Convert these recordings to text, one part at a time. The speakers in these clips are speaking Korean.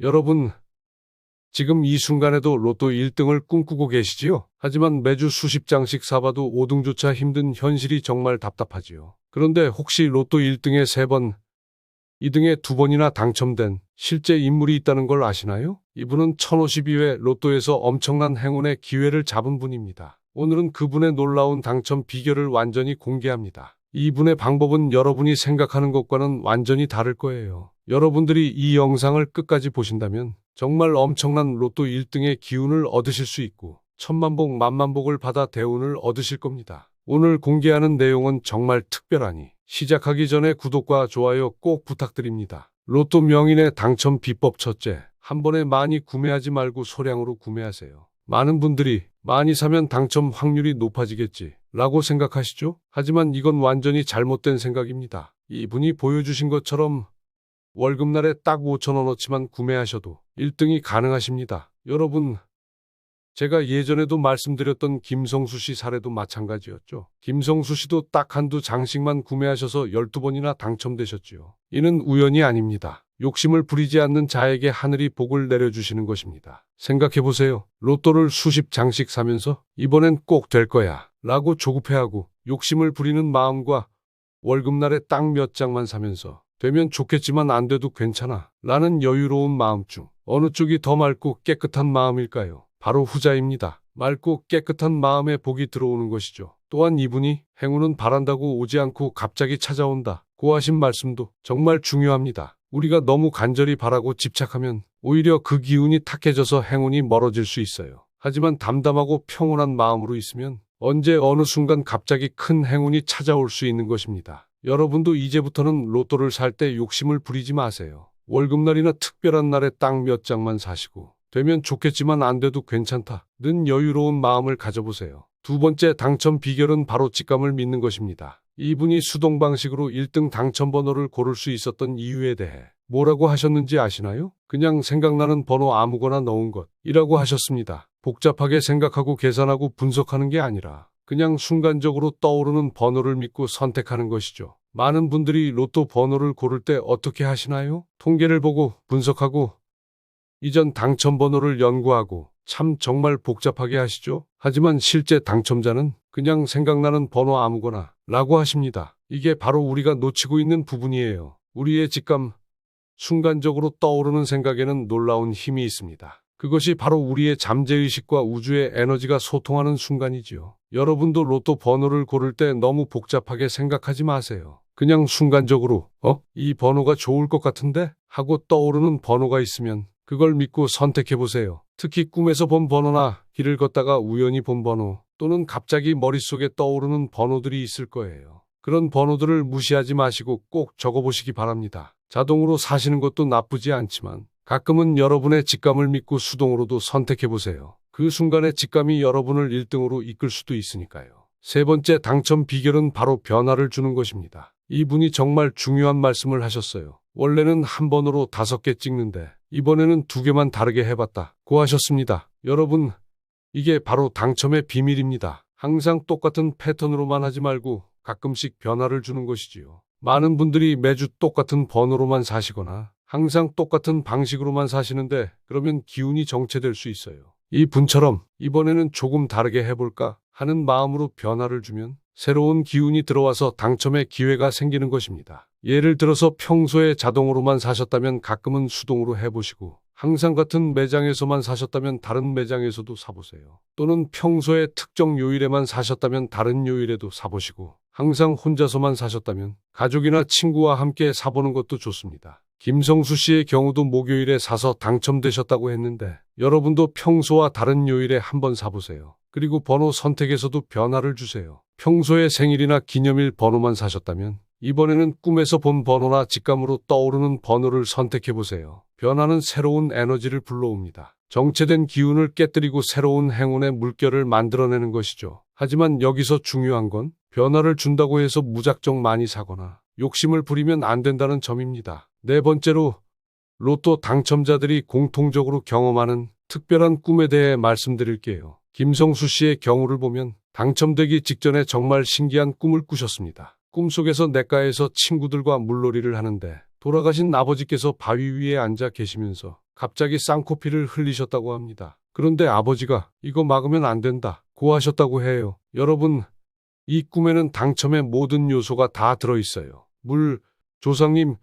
여러분, 지금 이 순간에도 로또 1등을 꿈꾸고 계시지요? 하지만 매주 수십 장씩 사봐도 5등조차 힘든 현실이 정말 답답하지요. 그런데 혹시 로또 1등에 3번, 2등에 2번이나 당첨된 실제 인물이 있다는 걸 아시나요? 이분은 1052회 로또에서 엄청난 행운의 기회를 잡은 분입니다. 오늘은 그분의 놀라운 당첨 비결을 완전히 공개합니다. 이분의 방법은 여러분이 생각하는 것과는 완전히 다를 거예요. 여러분들이 이 영상을 끝까지 보신다면 정말 엄청난 로또 1등의 기운을 얻으실 수 있고 천만복 만만복을 받아 대운을 얻으실 겁니다. 오늘 공개하는 내용은 정말 특별하니 시작하기 전에 구독과 좋아요 꼭 부탁드립니다. 로또 명인의 당첨 비법 첫째, 한 번에 많이 구매하지 말고 소량으로 구매하세요. 많은 분들이 많이 사면 당첨 확률이 높아지겠지 라고 생각하시죠? 하지만 이건 완전히 잘못된 생각입니다. 이분이 보여주신 것처럼 월급날에 딱 5,000원어치만 구매하셔도 1등이 가능하십니다. 여러분, 제가 예전에도 말씀드렸던 김성수 씨 사례도 마찬가지였죠. 김성수 씨도 딱 한두 장씩만 구매하셔서 12번이나 당첨되셨지요. 이는 우연이 아닙니다. 욕심을 부리지 않는 자에게 하늘이 복을 내려주시는 것입니다. 생각해보세요. 로또를 수십 장씩 사면서 이번엔 꼭 될 거야 라고 조급해하고 욕심을 부리는 마음과 월급날에 딱 몇 장만 사면서 되면 좋겠지만 안 돼도 괜찮아 라는 여유로운 마음 중 어느 쪽이 더 맑고 깨끗한 마음일까요? 바로 후자입니다. 맑고 깨끗한 마음에 복이 들어오는 것이죠. 또한 이분이 행운은 바란다고 오지 않고 갑자기 찾아온다 고 하신 말씀도 정말 중요합니다. 우리가 너무 간절히 바라고 집착하면 오히려 그 기운이 탁해져서 행운이 멀어질 수 있어요. 하지만 담담하고 평온한 마음으로 있으면 언제 어느 순간 갑자기 큰 행운이 찾아올 수 있는 것입니다. 여러분도 이제부터는 로또를 살 때 욕심을 부리지 마세요. 월급날이나 특별한 날에 딱 몇 장만 사시고 되면 좋겠지만 안 돼도 괜찮다는 여유로운 마음을 가져보세요. 두 번째 당첨 비결은 바로 직감을 믿는 것입니다. 이분이 수동 방식으로 1등 당첨 번호를 고를 수 있었던 이유에 대해 뭐라고 하셨는지 아시나요? 그냥 생각나는 번호 아무거나 넣은 것이라고 하셨습니다. 복잡하게 생각하고 계산하고 분석하는 게 아니라 그냥 순간적으로 떠오르는 번호를 믿고 선택하는 것이죠. 많은 분들이 로또 번호를 고를 때 어떻게 하시나요? 통계를 보고 분석하고 이전 당첨 번호를 연구하고 참 정말 복잡하게 하시죠? 하지만 실제 당첨자는 그냥 생각나는 번호 아무거나 라고 하십니다. 이게 바로 우리가 놓치고 있는 부분이에요. 우리의 직감, 순간적으로 떠오르는 생각에는 놀라운 힘이 있습니다. 그것이 바로 우리의 잠재의식과 우주의 에너지가 소통하는 순간이지요. 여러분도 로또 번호를 고를 때 너무 복잡하게 생각하지 마세요. 그냥 순간적으로 이 번호가 좋을 것 같은데 하고 떠오르는 번호가 있으면 그걸 믿고 선택해보세요. 특히 꿈에서 본 번호나 길을 걷다가 우연히 본 번호 또는 갑자기 머릿속에 떠오르는 번호들이 있을 거예요. 그런 번호들을 무시하지 마시고 꼭 적어보시기 바랍니다. 자동으로 사시는 것도 나쁘지 않지만 가끔은 여러분의 직감을 믿고 수동으로도 선택해보세요. 그 순간의 직감이 여러분을 1등으로 이끌 수도 있으니까요. 세 번째 당첨 비결은 바로 변화를 주는 것입니다. 이분이 정말 중요한 말씀을 하셨어요. 원래는 한 번으로 5개 찍는데 이번에는 2개만 다르게 해봤다 고 하셨습니다. 여러분, 이게 바로 당첨의 비밀입니다. 항상 똑같은 패턴으로만 하지 말고 가끔씩 변화를 주는 것이지요. 많은 분들이 매주 똑같은 번호로만 사시거나 항상 똑같은 방식으로만 사시는데 그러면 기운이 정체될 수 있어요. 이 분처럼 이번에는 조금 다르게 해볼까 하는 마음으로 변화를 주면 새로운 기운이 들어와서 당첨의 기회가 생기는 것입니다. 예를 들어서 평소에 자동으로만 사셨다면 가끔은 수동으로 해보시고 항상 같은 매장에서만 사셨다면 다른 매장에서도 사보세요. 또는 평소에 특정 요일에만 사셨다면 다른 요일에도 사보시고 항상 혼자서만 사셨다면 가족이나 친구와 함께 사보는 것도 좋습니다. 김성수 씨의 경우도 목요일에 사서 당첨되셨다고 했는데 여러분도 평소와 다른 요일에 한번 사보세요. 그리고 번호 선택에서도 변화를 주세요. 평소에 생일이나 기념일 번호만 사셨다면 이번에는 꿈에서 본 번호나 직감으로 떠오르는 번호를 선택해보세요. 변화는 새로운 에너지를 불러옵니다. 정체된 기운을 깨뜨리고 새로운 행운의 물결을 만들어내는 것이죠. 하지만 여기서 중요한 건 변화를 준다고 해서 무작정 많이 사거나 욕심을 부리면 안 된다는 점입니다. 네 번째로 로또 당첨자들이 공통적으로 경험하는 특별한 꿈에 대해 말씀드릴게요. 김성수 씨의 경우를 보면 당첨되기 직전에 정말 신기한 꿈을 꾸셨습니다. 꿈속에서 냇가에서 친구들과 물놀이를 하는데 돌아가신 아버지께서 바위 위에 앉아 계시면서 갑자기 쌍코피를 흘리셨다고 합니다. 그런데 아버지가 이거 막으면 안 된다 고하셨다고 해요. 여러분, 이 꿈에는 당첨의 모든 요소가 다 들어있어요. 물, 조상님,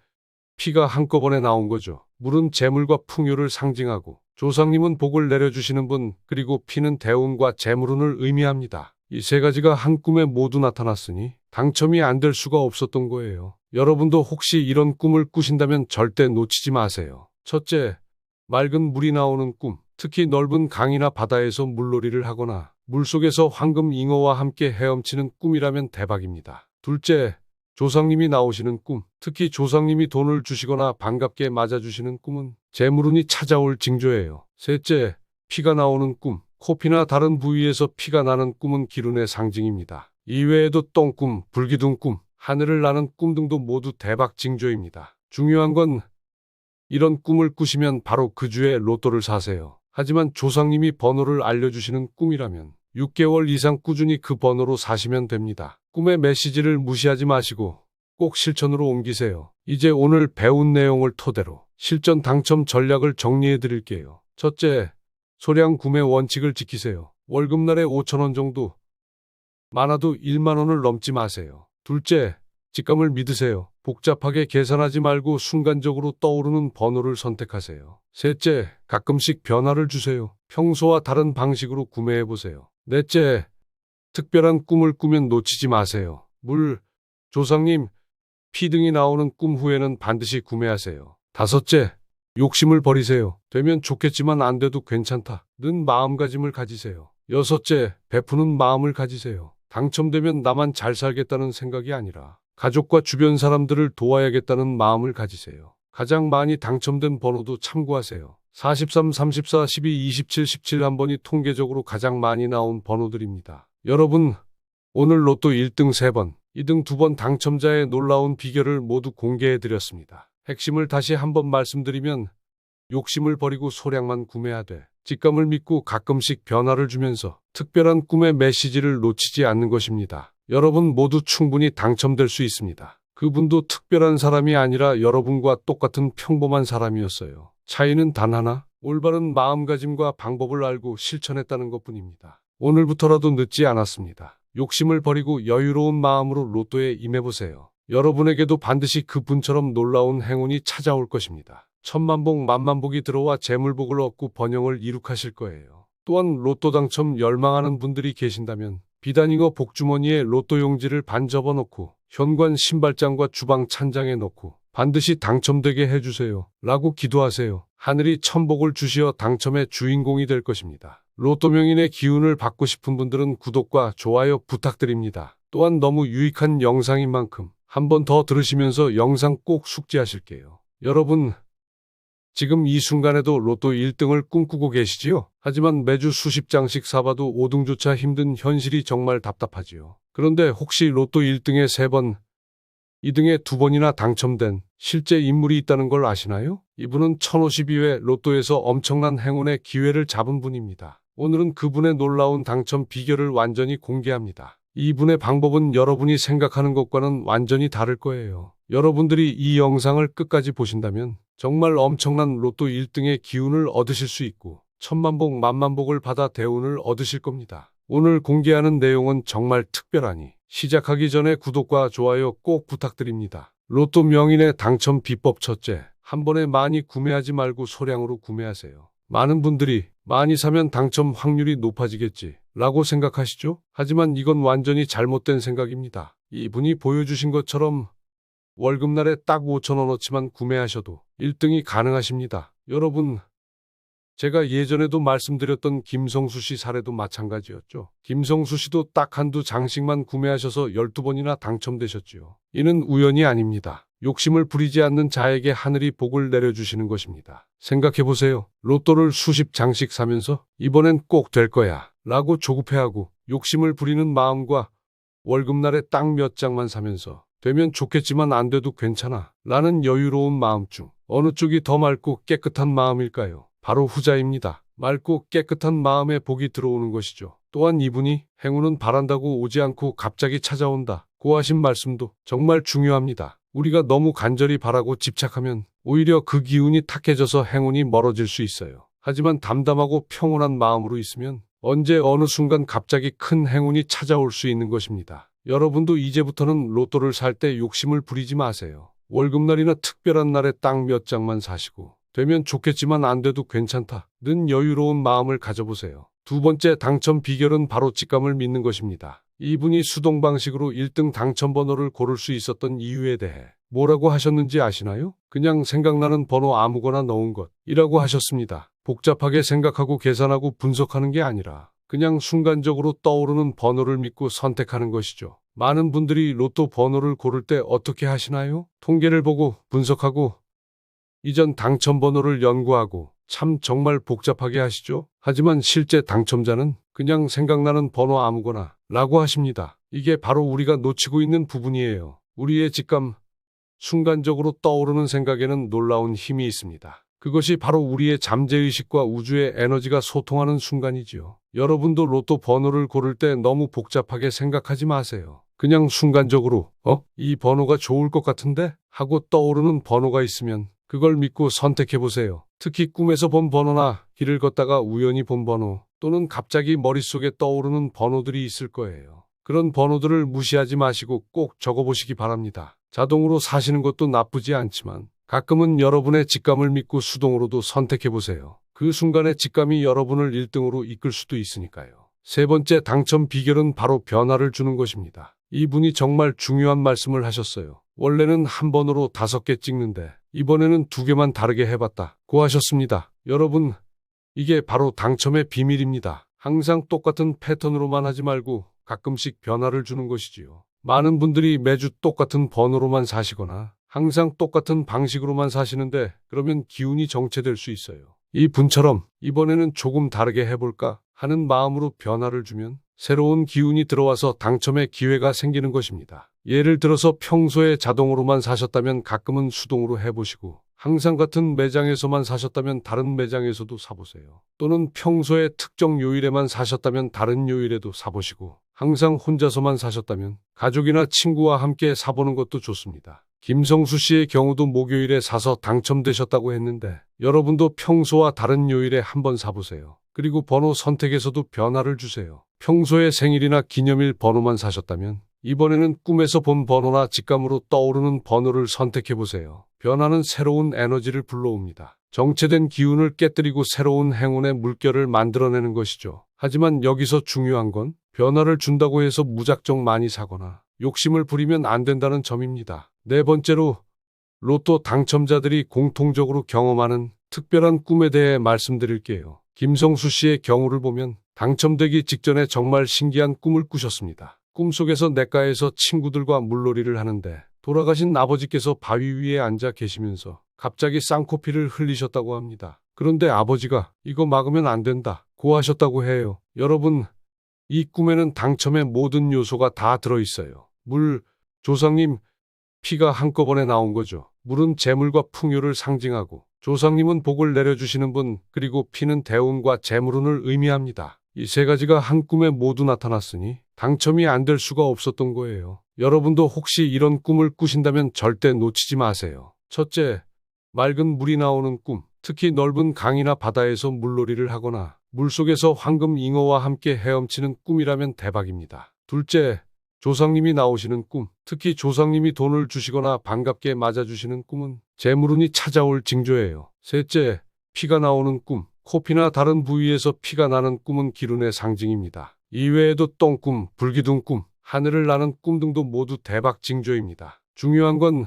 피가 한꺼번에 나온 거죠. 물은 재물과 풍요를 상징하고 조상님은 복을 내려주시는 분, 그리고 피는 대운과 재물운을 의미합니다. 이 세 가지가 한 꿈에 모두 나타났으니 당첨이 안 될 수가 없었던 거예요. 여러분도 혹시 이런 꿈을 꾸신다면 절대 놓치지 마세요. 첫째, 맑은 물이 나오는 꿈, 특히 넓은 강이나 바다에서 물놀이를 하거나 물속에서 황금 잉어와 함께 헤엄치는 꿈이라면 대박입니다. 둘째, 조상님이 나오시는 꿈, 특히 조상님이 돈을 주시거나 반갑게 맞아주시는 꿈은 재물운이 찾아올 징조예요. 셋째, 피가 나오는 꿈, 코피나 다른 부위에서 피가 나는 꿈은 기운의 상징입니다. 이외에도 똥꿈, 불기둥 꿈, 하늘을 나는 꿈 등도 모두 대박 징조입니다. 중요한 건 이런 꿈을 꾸시면 바로 그 주에 로또를 사세요. 하지만 조상님이 번호를 알려주시는 꿈이라면 6개월 이상 꾸준히 그 번호로 사시면 됩니다. 꿈의 메시지를 무시하지 마시고 꼭 실천으로 옮기세요. 이제 오늘 배운 내용을 토대로 실전 당첨 전략을 정리해 드릴게요. 첫째, 소량 구매 원칙을 지키세요. 월급날에 5,000원 정도, 많아도 1만 원을 넘지 마세요. 둘째, 직감을 믿으세요. 복잡하게 계산하지 말고 순간적으로 떠오르는 번호를 선택하세요. 셋째, 가끔씩 변화를 주세요. 평소와 다른 방식으로 구매해보세요. 넷째, 특별한 꿈을 꾸면 놓치지 마세요. 물, 조상님, 피 등이 나오는 꿈 후에는 반드시 구매하세요. 다섯째, 욕심을 버리세요. 되면 좋겠지만 안 돼도 괜찮다는 마음가짐을 가지세요. 여섯째, 베푸는 마음을 가지세요. 당첨되면 나만 잘 살겠다는 생각이 아니라 가족과 주변 사람들을 도와야겠다는 마음을 가지세요. 가장 많이 당첨된 번호도 참고하세요. 43, 34, 12, 27, 17 한 번이 통계적으로 가장 많이 나온 번호들입니다. 여러분, 오늘 로또 1등 3번, 2등 2번 당첨자의 놀라운 비결을 모두 공개해드렸습니다. 핵심을 다시 한번 말씀드리면 욕심을 버리고 소량만 구매하되 직감을 믿고 가끔씩 변화를 주면서 특별한 꿈의 메시지를 놓치지 않는 것입니다. 여러분 모두 충분히 당첨될 수 있습니다. 그분도 특별한 사람이 아니라 여러분과 똑같은 평범한 사람이었어요. 차이는 단 하나, 올바른 마음가짐과 방법을 알고 실천했다는 것뿐입니다. 오늘부터라도 늦지 않았습니다. 욕심을 버리고 여유로운 마음으로 로또에 임해보세요. 여러분에게도 반드시 그분처럼 놀라운 행운이 찾아올 것입니다. 천만복 만만복이 들어와 재물복을 얻고 번영을 이룩하실 거예요. 또한 로또 당첨 열망하는 분들이 계신다면 비단잉어 복주머니에 로또 용지를 반 접어놓고 현관 신발장과 주방 찬장에 넣고 반드시 당첨되게 해주세요 라고 기도하세요. 하늘이 천복을 주시어 당첨의 주인공이 될 것입니다. 로또 명인의 기운을 받고 싶은 분들은 구독과 좋아요 부탁드립니다. 또한 너무 유익한 영상인 만큼 한 번 더 들으시면서 영상 꼭 숙지하실게요. 여러분, 지금 이 순간에도 로또 1등을 꿈꾸고 계시지요? 하지만 매주 수십 장씩 사봐도 5등조차 힘든 현실이 정말 답답하지요. 그런데 혹시 로또 1등에 3번, 2등에 2번이나 당첨된 실제 인물이 있다는 걸 아시나요? 이분은 1052회 로또에서 엄청난 행운의 기회를 잡은 분입니다. 오늘은 그분의 놀라운 당첨 비결을 완전히 공개합니다. 이분의 방법은 여러분이 생각하는 것과는 완전히 다를 거예요. 여러분들이 이 영상을 끝까지 보신다면 정말 엄청난 로또 1등의 기운을 얻으실 수 있고 천만복 만만복을 받아 대운을 얻으실 겁니다. 오늘 공개하는 내용은 정말 특별하니 시작하기 전에 구독과 좋아요 꼭 부탁드립니다. 로또 명인의 당첨 비법 첫째, 한 번에 많이 구매하지 말고 소량으로 구매하세요. 많은 분들이 많이 사면 당첨 확률이 높아지겠지 라고 생각하시죠? 하지만 이건 완전히 잘못된 생각입니다. 이분이 보여주신 것처럼 월급날에 딱 5,000원어치만 구매하셔도 1등이 가능하십니다. 여러분, 제가 예전에도 말씀드렸던 김성수 씨 사례도 마찬가지였죠. 김성수 씨도 딱 한두 장씩만 구매하셔서 12번이나 당첨되셨지요. 이는 우연이 아닙니다. 욕심을 부리지 않는 자에게 하늘이 복을 내려주시는 것입니다. 생각해보세요. 로또를 수십 장씩 사면서 이번엔 꼭 될 거야 라고 조급해하고 욕심을 부리는 마음과 월급날에 딱 몇 장만 사면서 되면 좋겠지만 안 돼도 괜찮아 라는 여유로운 마음 중 어느 쪽이 더 맑고 깨끗한 마음일까요? 바로 후자입니다. 맑고 깨끗한 마음에 복이 들어오는 것이죠. 또한 이분이 행운은 바란다고 오지 않고 갑자기 찾아온다 고 하신 말씀도 정말 중요합니다. 우리가 너무 간절히 바라고 집착하면 오히려 그 기운이 탁해져서 행운이 멀어질 수 있어요. 하지만 담담하고 평온한 마음으로 있으면 언제 어느 순간 갑자기 큰 행운이 찾아올 수 있는 것입니다. 여러분도 이제부터는 로또를 살 때 욕심을 부리지 마세요. 월급날이나 특별한 날에 땅 몇 장만 사시고 되면 좋겠지만 안 돼도 괜찮다는 여유로운 마음을 가져보세요. 두 번째 당첨 비결은 바로 직감을 믿는 것입니다. 이분이 수동 방식으로 1등 당첨 번호를 고를 수 있었던 이유에 대해 뭐라고 하셨는지 아시나요? 그냥 생각나는 번호 아무거나 넣은 것이라고 하셨습니다. 복잡하게 생각하고 계산하고 분석하는 게 아니라 그냥 순간적으로 떠오르는 번호를 믿고 선택하는 것이죠. 많은 분들이 로또 번호를 고를 때 어떻게 하시나요? 통계를 보고 분석하고 이전 당첨 번호를 연구하고 참 정말 복잡하게 하시죠? 하지만 실제 당첨자는 그냥 생각나는 번호 아무거나 라고 하십니다. 이게 바로 우리가 놓치고 있는 부분이에요. 우리의 직감, 순간적으로 떠오르는 생각에는 놀라운 힘이 있습니다. 그것이 바로 우리의 잠재의식과 우주의 에너지가 소통하는 순간이지요. 여러분도 로또 번호를 고를 때 너무 복잡하게 생각하지 마세요. 그냥 순간적으로 이 번호가 좋을 것 같은데? 하고 떠오르는 번호가 있으면 그걸 믿고 선택해보세요. 특히 꿈에서 본 번호나 길을 걷다가 우연히 본 번호 또는 갑자기 머릿속에 떠오르는 번호들이 있을 거예요. 그런 번호들을 무시하지 마시고 꼭 적어보시기 바랍니다. 자동으로 사시는 것도 나쁘지 않지만 가끔은 여러분의 직감을 믿고 수동으로도 선택해보세요. 그 순간의 직감이 여러분을 1등으로 이끌 수도 있으니까요. 세 번째 당첨 비결은 바로 변화를 주는 것입니다. 이분이 정말 중요한 말씀을 하셨어요. 원래는 한 번으로 5개 찍는데 이번에는 2개만 다르게 해봤다고 하셨습니다. 여러분, 이게 바로 당첨의 비밀입니다. 항상 똑같은 패턴으로만 하지 말고 가끔씩 변화를 주는 것이지요. 많은 분들이 매주 똑같은 번호로만 사시거나 항상 똑같은 방식으로만 사시는데 그러면 기운이 정체될 수 있어요. 이 분처럼 이번에는 조금 다르게 해볼까 하는 마음으로 변화를 주면 새로운 기운이 들어와서 당첨의 기회가 생기는 것입니다. 예를 들어서 평소에 자동으로만 사셨다면 가끔은 수동으로 해보시고 항상 같은 매장에서만 사셨다면 다른 매장에서도 사보세요. 또는 평소에 특정 요일에만 사셨다면 다른 요일에도 사보시고 항상 혼자서만 사셨다면 가족이나 친구와 함께 사보는 것도 좋습니다. 김성수 씨의 경우도 목요일에 사서 당첨되셨다고 했는데 여러분도 평소와 다른 요일에 한번 사보세요. 그리고 번호 선택에서도 변화를 주세요. 평소에 생일이나 기념일 번호만 사셨다면 이번에는 꿈에서 본 번호나 직감으로 떠오르는 번호를 선택해보세요. 변화는 새로운 에너지를 불러옵니다. 정체된 기운을 깨뜨리고 새로운 행운의 물결을 만들어내는 것이죠. 하지만 여기서 중요한 건 변화를 준다고 해서 무작정 많이 사거나 욕심을 부리면 안 된다는 점입니다. 네 번째로 로또 당첨자들이 공통적으로 경험하는 특별한 꿈에 대해 말씀드릴게요. 김성수 씨의 경우를 보면 당첨되기 직전에 정말 신기한 꿈을 꾸셨습니다. 꿈속에서 냇가에서 친구들과 물놀이를 하는데 돌아가신 아버지께서 바위 위에 앉아 계시면서 갑자기 쌍코피를 흘리셨다고 합니다. 그런데 아버지가 이거 막으면 안 된다고 하셨다고 해요. 여러분, 이 꿈에는 당첨의 모든 요소가 다 들어있어요. 물, 조상님, 피가 한꺼번에 나온 거죠. 물은 재물과 풍요를 상징하고 조상님은 복을 내려주시는 분, 그리고 피는 대운과 재물운을 의미합니다. 이 세 가지가 한 꿈에 모두 나타났으니 당첨이 안 될 수가 없었던 거예요. 여러분도 혹시 이런 꿈을 꾸신다면 절대 놓치지 마세요. 첫째, 맑은 물이 나오는 꿈. 특히 넓은 강이나 바다에서 물놀이를 하거나 물속에서 황금 잉어와 함께 헤엄치는 꿈이라면 대박입니다. 둘째, 조상님이 나오시는 꿈. 특히 조상님이 돈을 주시거나 반갑게 맞아주시는 꿈은 재물운이 찾아올 징조예요. 셋째, 피가 나오는 꿈. 코피나 다른 부위에서 피가 나는 꿈은 기운의 상징입니다. 이외에도 똥꿈, 불기둥 꿈, 하늘을 나는 꿈 등도 모두 대박 징조입니다. 중요한 건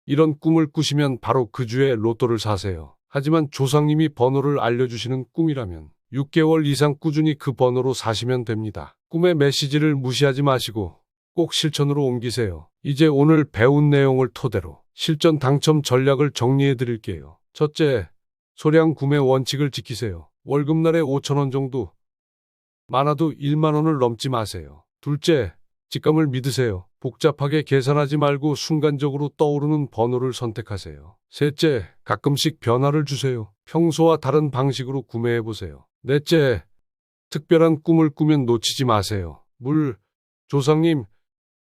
이런 꿈을 꾸시면 바로 그 주에 로또를 사세요. 하지만 조상님이 번호를 알려주시는 꿈이라면 6개월 이상 꾸준히 그 번호로 사시면 됩니다. 꿈의 메시지를 무시하지 마시고 꼭 실천으로 옮기세요. 이제 오늘 배운 내용을 토대로 실전 당첨 전략을 정리해 드릴게요. 첫째, 소량 구매 원칙을 지키세요. 월급날에 5,000원 정도, 많아도 1만 원을 넘지 마세요. 둘째, 직감을 믿으세요. 복잡하게 계산하지 말고 순간적으로 떠오르는 번호를 선택하세요. 셋째, 가끔씩 변화를 주세요. 평소와 다른 방식으로 구매해보세요. 넷째, 특별한 꿈을 꾸면 놓치지 마세요. 물, 조상님,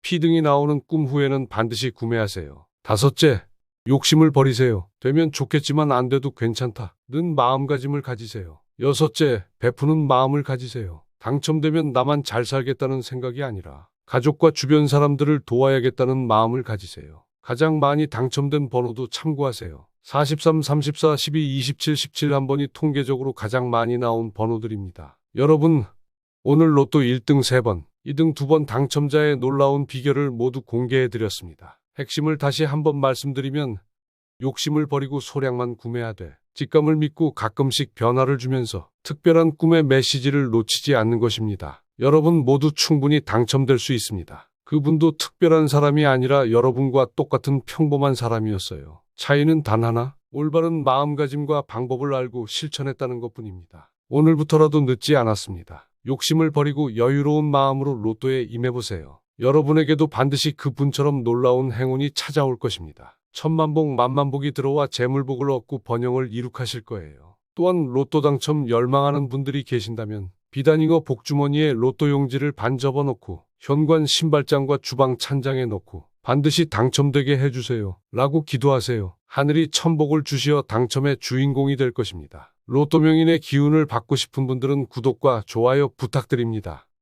피 등이 나오는 꿈 후에는 반드시 구매하세요. 5째, 욕심을 버리세요. 되면 좋겠지만 안 돼도 괜찮다 는 마음가짐을 가지세요. 6째, 베푸는 마음을 가지세요. 당첨되면 나만 잘 살겠다는 생각이 아니라 가족과 주변 사람들을 도와야겠다는 마음을 가지세요. 가장 많이 당첨된 번호도 참고하세요. 43, 34, 12, 27, 17 한 번이 통계적으로 가장 많이 나온 번호들입니다. 여러분, 오늘 로또 1등 3번, 2등 2번 당첨자의 놀라운 비결을 모두 공개해드렸습니다. 핵심을 다시 한번 말씀드리면 욕심을 버리고 소량만 구매하되 직감을 믿고 가끔씩 변화를 주면서 특별한 꿈의 메시지를 놓치지 않는 것입니다. 여러분 모두 충분히 당첨될 수 있습니다. 그분도 특별한 사람이 아니라 여러분과 똑같은 평범한 사람이었어요. 차이는 단 하나, 올바른 마음가짐과 방법을 알고 실천했다는 것뿐입니다. 오늘부터라도 늦지 않았습니다. 욕심을 버리고 여유로운 마음으로 로또에 임해보세요. 여러분에게도 반드시 그분처럼 놀라운 행운이 찾아올 것입니다. 천만복 만만복이 들어와 재물복을 얻고 번영을 이룩하실 거예요. 또한 로또 당첨 열망하는 분들이 계신다면 비단잉어 복주머니에 로또 용지를 반 접어놓고 현관 신발장과 주방 찬장에 넣고 반드시 당첨되게 해주세요 라고 기도하세요. 하늘이 천복을 주시어 당첨의 주인공이 될 것입니다. 로또 명인의 기운을 받고 싶은 분들은 구독과 좋아요 부탁드립니다.